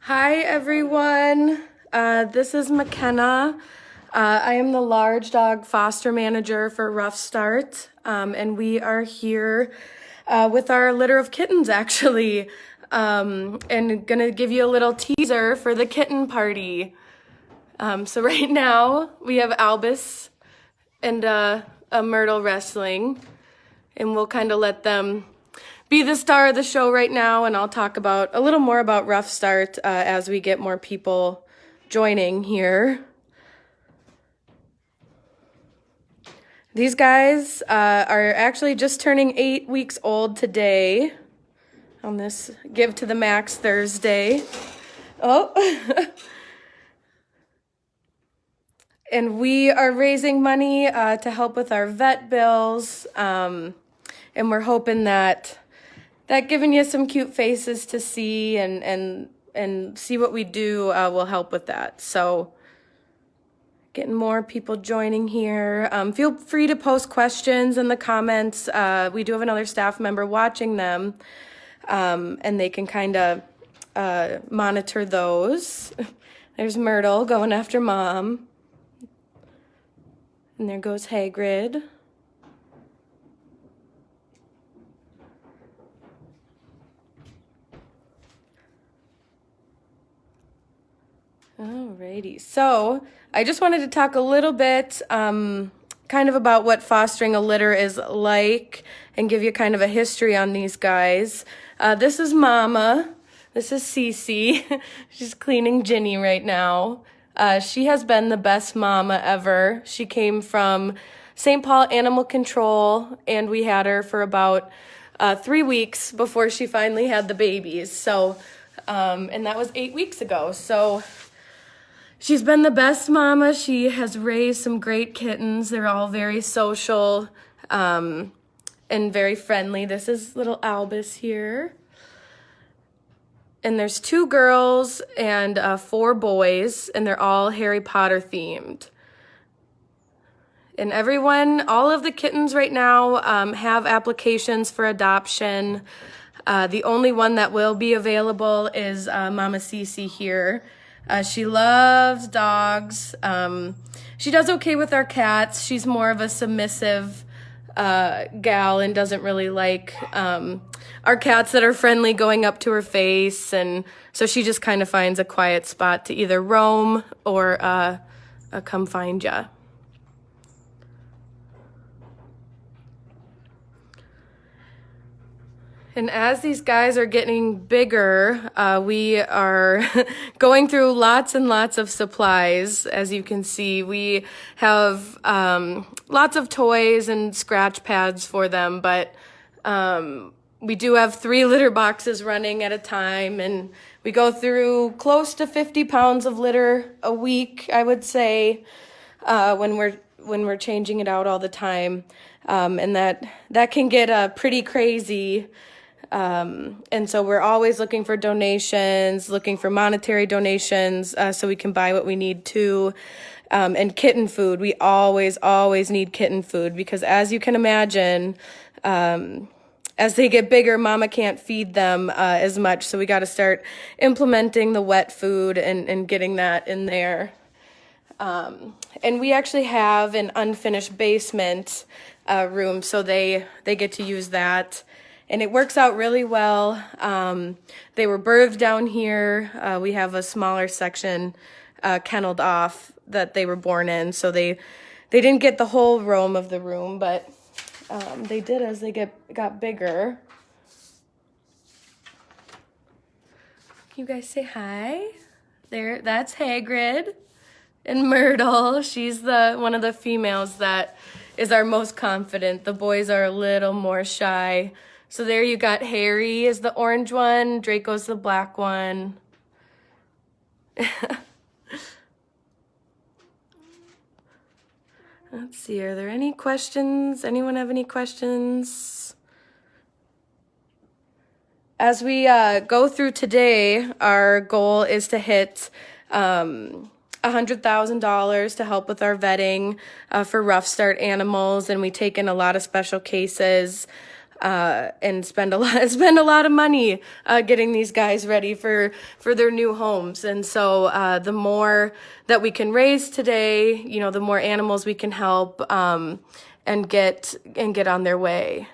Hi everyone, this is McKenna. I am the large dog foster manager for Rough Start, and we are here with our litter of kittens actually, and gonna give you a little teaser for the kitten party. So right now we have Albus and a Myrtle wrestling, and we'll kind of let them be the star of the show right now, and I'll talk about a little more about Rough Start as we get more people joining here. These guys are actually just turning 8 weeks old today on this Give to the Max Thursday. Oh, and we are raising money to help with our vet bills, and we're hoping that giving you some cute faces to see and see what we do will help with that. So getting more people joining here. Feel free to post questions in the comments. We do have another staff member watching them, and they can kind of monitor those. There's Myrtle going after Mom. And there goes Hagrid. Alrighty, so I just wanted to talk a little bit kind of about what fostering a litter is like and give you kind of a history on these guys. This is Mama. This is Cece. She's cleaning Ginny right now. She has been the best mama ever. She came from St. Paul Animal Control, and we had her for about 3 weeks before she finally had the babies. So, and that was 8 weeks ago. So she's been the best mama. She has raised some great kittens. They're all very social and very friendly. This is little Albus here. And there's 2 girls and 4 boys, and they're all Harry Potter themed. And everyone, all of the kittens right now have applications for adoption. The only one that will be available is Mama Cece here. She loves dogs. She does okay with our cats. She's more of a submissive gal and doesn't really like our cats that are friendly going up to her face. And so she just kind of finds a quiet spot to either roam or come find ya. And as these guys are getting bigger, we are going through lots and lots of supplies. As you can see, we have lots of toys and scratch pads for them, but we do have 3 litter boxes running at a time, and we go through close to 50 pounds of litter a week, I would say, when we're changing it out all the time. And that can get pretty crazy. And so we're always looking for donations, looking for monetary donations, so we can buy what we need to. And kitten food, we always need kitten food, because as you can imagine, as they get bigger, Mama can't feed them as much. So we got to start implementing the wet food and getting that in there. And we actually have an unfinished basement room, so they get to use that. And it works out really well. They were birthed down here. We have a smaller section kenneled off that they were born in. So they didn't get the whole roam of the room, but they did as they got bigger. Can you guys say hi? There, that's Hagrid. And Myrtle, she's one of the females that is our most confident. The boys are a little more shy. So there you got Harry is the orange one, Draco's the black one. Let's see, are there any questions? Anyone have any questions? As we go through today, our goal is to hit $100,000 to help with our vetting for Rough Start animals, and we take in a lot of special cases. and spend a lot of money getting these guys ready for their new homes. And so the more that we can raise today, you know, the more animals we can help and get on their way.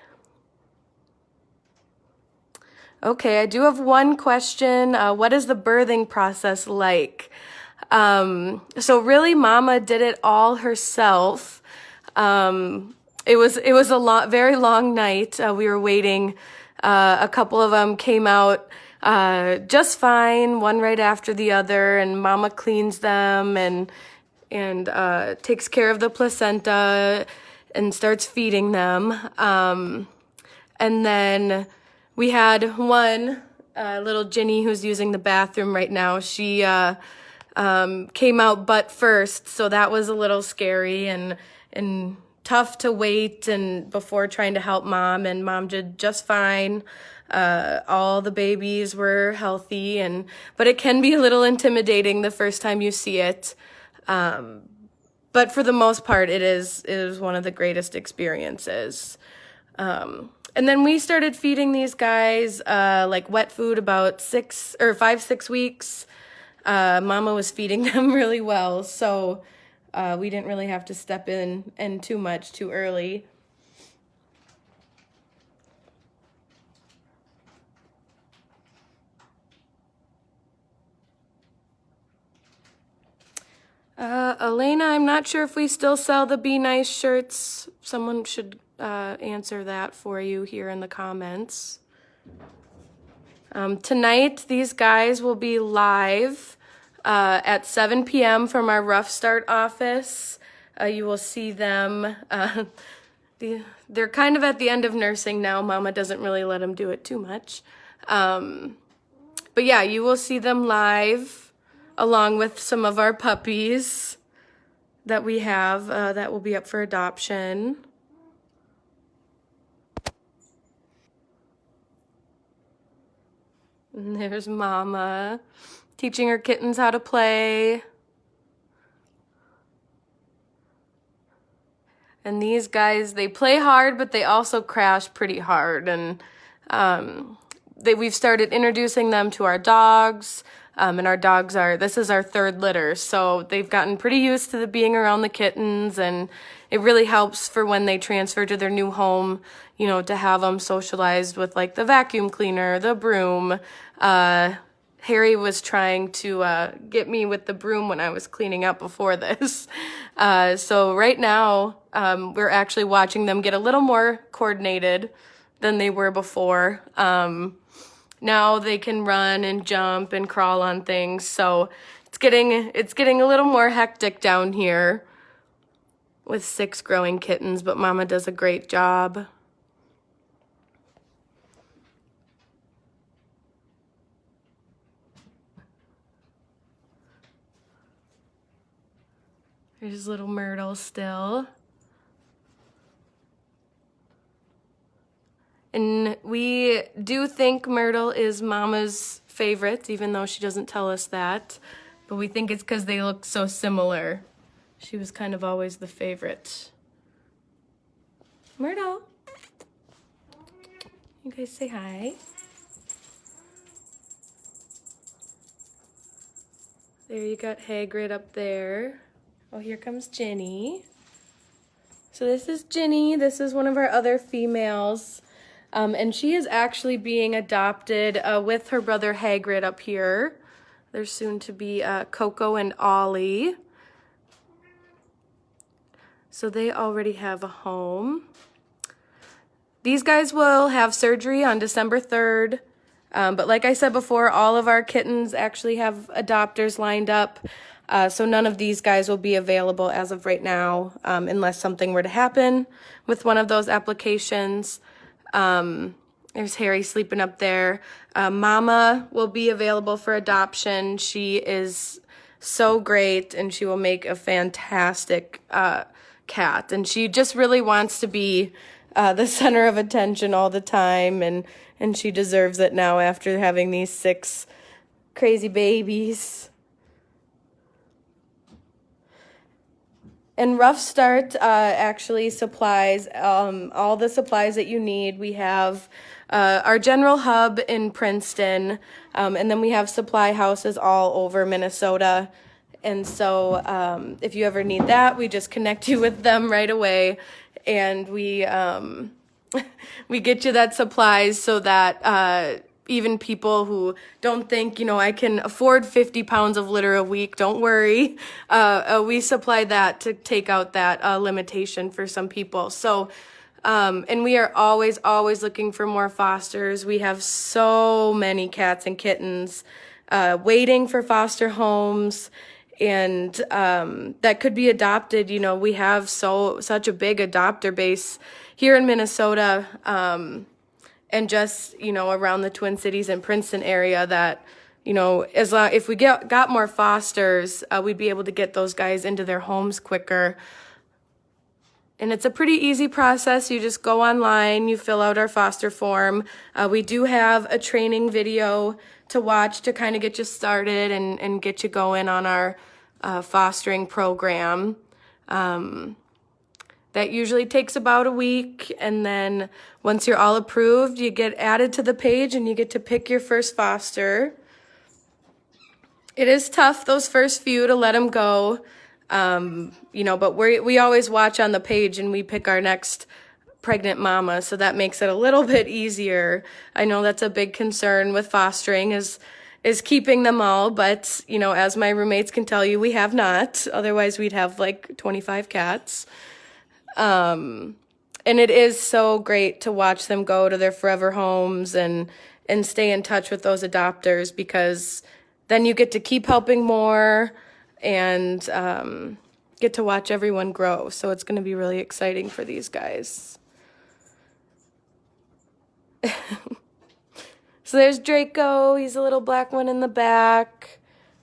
Okay, I do have one question. What is the birthing process like? So really, Mama did it all herself. It was a very long night. We were waiting. A couple of them came out just fine, one right after the other, and Mama cleans them and takes care of the placenta and starts feeding them. And then we had one little Ginny who's using the bathroom right now. She came out butt first, so that was a little scary and tough to wait and before trying to help Mom, and Mom did just fine. All the babies were healthy, but it can be a little intimidating the first time you see it. But for the most part, it is one of the greatest experiences. And then we started feeding these guys like wet food about 5-6 weeks. Mama was feeding them really well, so we didn't really have to step in too much too early. Elena, I'm not sure if we still sell the Be Nice shirts. Someone should answer that for you here in the comments. Tonight, these guys will be live at 7 p.m. from our Rough Start office. You will see them. They're kind of at the end of nursing now. Mama doesn't really let them do it too much. But yeah, you will see them live along with some of our puppies that we have that will be up for adoption. And there's Mama teaching her kittens how to play. And these guys, they play hard, but they also crash pretty hard. And we've started introducing them to our dogs. And our dogs this is our third litter, so they've gotten pretty used to being around the kittens, and it really helps for when they transfer to their new home, you know, to have them socialized with like the vacuum cleaner, the broom. Harry was trying to get me with the broom when I was cleaning up before this. So right now, we're actually watching them get a little more coordinated than they were before. Now they can run and jump and crawl on things, so it's getting a little more hectic down here with 6 growing kittens, but Mama does a great job. There's little Myrtle still. And we do think Myrtle is Mama's favorite, even though she doesn't tell us that. But we think it's because they look so similar. She was kind of always the favorite. Myrtle. You guys say hi. There you got Hagrid up there. Oh, here comes Ginny. So this is Ginny. This is one of our other females. And she is actually being adopted with her brother Hagrid up here. There's soon to be Coco and Ollie. So they already have a home. These guys will have surgery on December 3rd. But like I said before, all of our kittens actually have adopters lined up. So none of these guys will be available as of right now, unless something were to happen with one of those applications. There's Harry sleeping up there. Mama will be available for adoption. She is so great, and she will make a fantastic cat. And she just really wants to be the center of attention all the time, and she deserves it now after having these 6 crazy babies. And Rough Start actually supplies all the supplies that you need. We have our general hub in Princeton, and then we have supply houses all over Minnesota. And so if you ever need that, we just connect you with them right away. And we get you that supplies so that even people who don't think, I can afford 50 pounds of litter a week, don't worry. We supply that to take out that limitation for some people. So, and we are always, always looking for more fosters. We have so many cats and kittens waiting for foster homes. And that could be adopted. We have such a big adopter base here in Minnesota, and just around the Twin Cities and Princeton area that if we got more fosters, we'd be able to get those guys into their homes quicker. And it's a pretty easy process. You just go online, you fill out our foster form. We do have a training video to watch to kind of get you started and get you going on our fostering program. That usually takes about a week, and then once you're all approved, you get added to the page and you get to pick your first foster. It is tough those first few to let them go, but we always watch on the page and we pick our next pregnant mama, so that makes it a little bit easier. I know that's a big concern with fostering is keeping them all, but as my roommates can tell you, we have not. Otherwise we'd have like 25 cats. And it is so great to watch them go to their forever homes and stay in touch with those adopters, because then you get to keep helping more and get to watch everyone grow. So it's going to be really exciting for these guys. So there's Draco. He's a little black one in the back.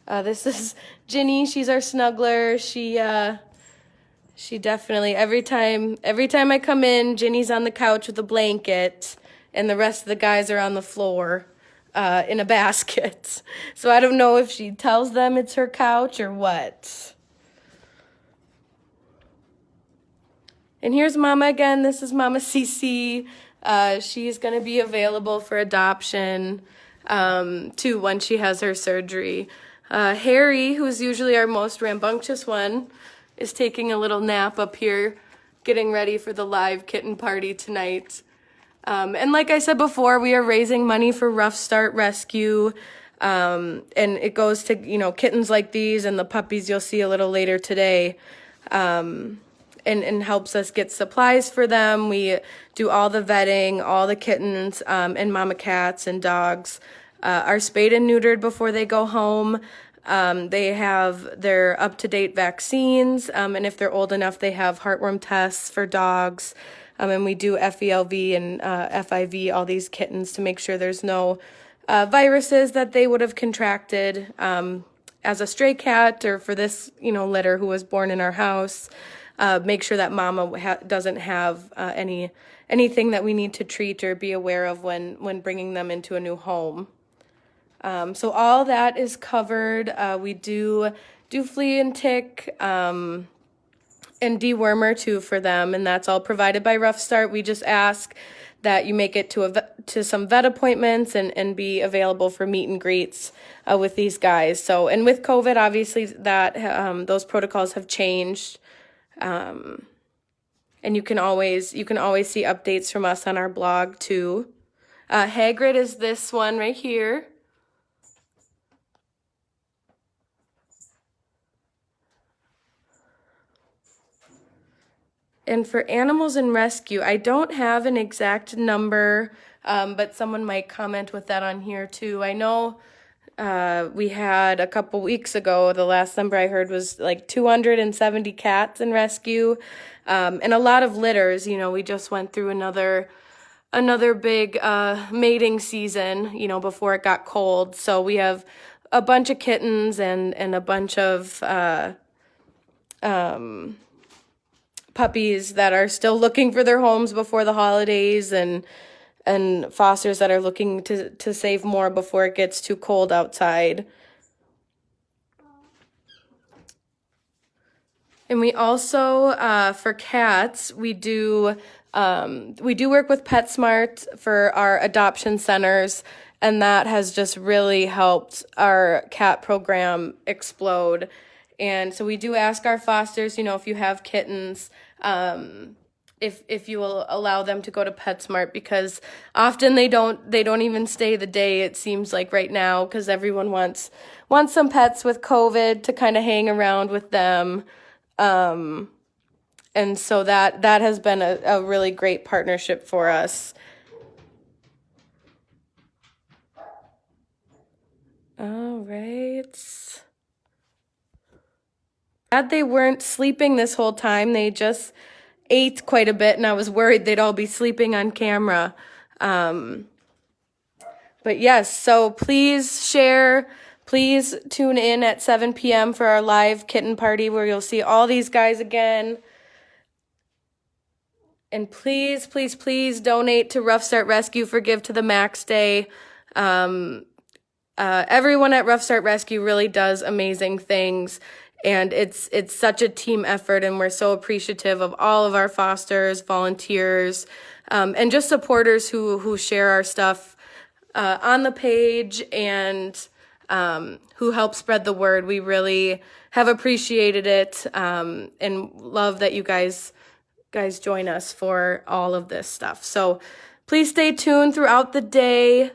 This is Ginny. She's our snuggler. She definitely, every time I come in, Ginny's on the couch with a blanket, and the rest of the guys are on the floor in a basket. So I don't know if she tells them it's her couch or what. And here's Mama again. This is Mama Cece. She's going to be available for adoption too once she has her surgery. Harry, who's usually our most rambunctious one, is taking a little nap up here, getting ready for the live kitten party tonight. And like I said before, we are raising money for Rough Start Rescue. And it goes to, kittens like these and the puppies you'll see a little later today. And helps us get supplies for them. We do all the vetting, all the kittens and mama cats and dogs are spayed and neutered before they go home. They have their up-to-date vaccines, and if they're old enough, they have heartworm tests for dogs. And we do FELV and FIV, all these kittens, to make sure there's no viruses that they would have contracted as a stray cat or for this, litter who was born in our house. Make sure that mama doesn't have anything that we need to treat or be aware of when bringing them into a new home. So all that is covered. We do flea and tick and dewormer too for them, and that's all provided by Rough Start. We just ask that you make it to some vet appointments and be available for meet and greets with these guys. So, and with COVID, obviously that those protocols have changed. And you can always see updates from us on our blog too. Hagrid is this one right here. And for animals in rescue, I don't have an exact number, but someone might comment with that on here too. I know we had a couple weeks ago, the last number I heard was like 270 cats in rescue, and a lot of litters. We just went through another big mating season, before it got cold. So we have a bunch of kittens and a bunch of puppies that are still looking for their homes before the holidays, and fosters that are looking to save more before it gets too cold outside. And we also, for cats, we do work with PetSmart for our adoption centers, and that has just really helped our cat program explode. And so we do ask our fosters, you know, if you have kittens, if you will allow them to go to PetSmart, because often they don't even stay the day, it seems like right now, because everyone wants some pets with COVID to kind of hang around with them. And so that has been a really great partnership for us. All right. Glad they weren't sleeping this whole time. They just ate quite a bit, and I was worried they'd all be sleeping on camera. But yes, so please share. Please tune in at 7 p.m. for our live kitten party where you'll see all these guys again. And please, please, please donate to Rough Start Rescue for Give to the Max Day. Everyone at Rough Start Rescue really does amazing things, and it's such a team effort, and we're so appreciative of all of our fosters, volunteers, and just supporters who share our stuff on the page and who help spread the word. We really have appreciated it, and love that you guys join us for all of this stuff. So please stay tuned throughout the day.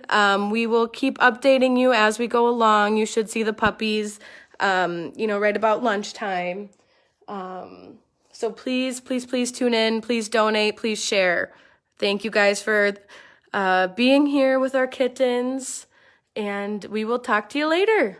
We will keep updating you as we go along. You should see the puppies, right about lunchtime. So please, please, please tune in. Please donate. Please share. Thank you guys for being here with our kittens, and we will talk to you later.